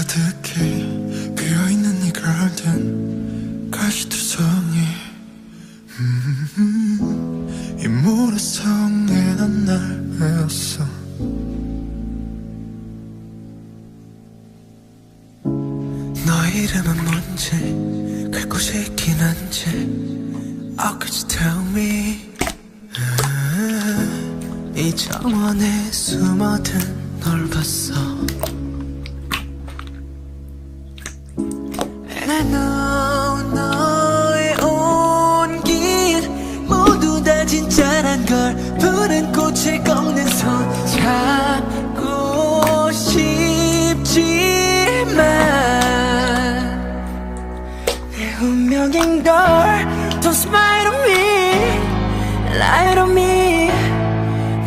가득히 피어있는 이 garden 가시투성이 이 모래성에 난 날 외웠어. 너 이름은 뭔지 갈 곳이 있긴 한지 Oh could you tell me 이 정원에 숨어든 널 봤어. And I know 너의 온길 모두 다 진짜란 걸 푸른 꽃을 꺾는 손 잡고 싶지만 내 운명인 걸 Don't smile on me, lie on me.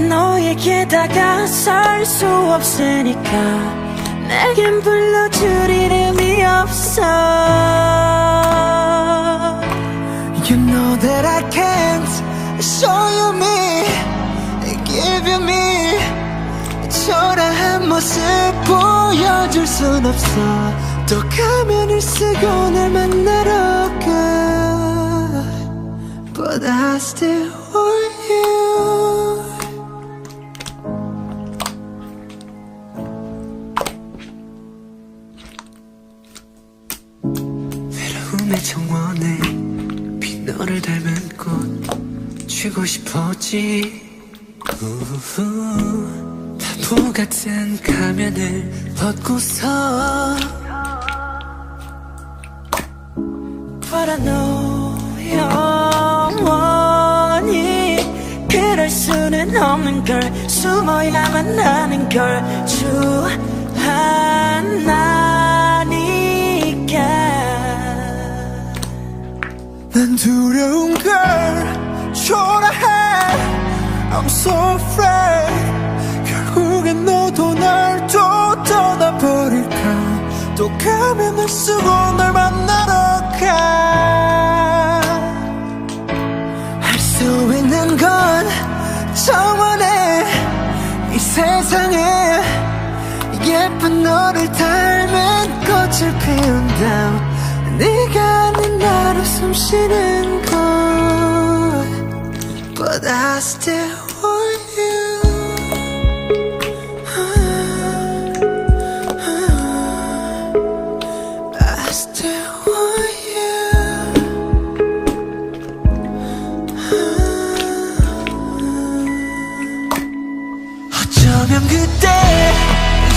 너에게 다가설 수 없으니까 내겐 불러줄 이름이 없어. You know that I can't show you me, give you me. 초라한 모습 보여줄 순 없어. 또 가면을 쓰고 날 만나러 가 But I still want you. 외로움의 정원에 비 너를 닮은 꽃 쥐고 싶었지. 바보 같은 가면을 벗고서 But I know 영원히 그럴 수는 없는 걸 숨어야만 하는 걸 주하나니까 난 두려운 걸 초라해 I'm so afraid 결국엔 너도 날 또 떠나버릴까. 또 가면을 쓰고 널 만나러 가. 할 수 있는 건 정원에 이 세상에 예쁜 너를 닮은 꽃을 피운다. 네가 아닌 나로 숨쉬는 곳 But I still want you. I still want you. 어쩌면 그때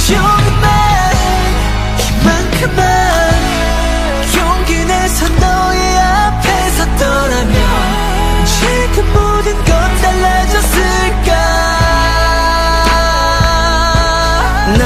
조금만 이만큼만 용기 내서 너의 앞에 섰더라면 지금 모든 건 달라졌을까. 난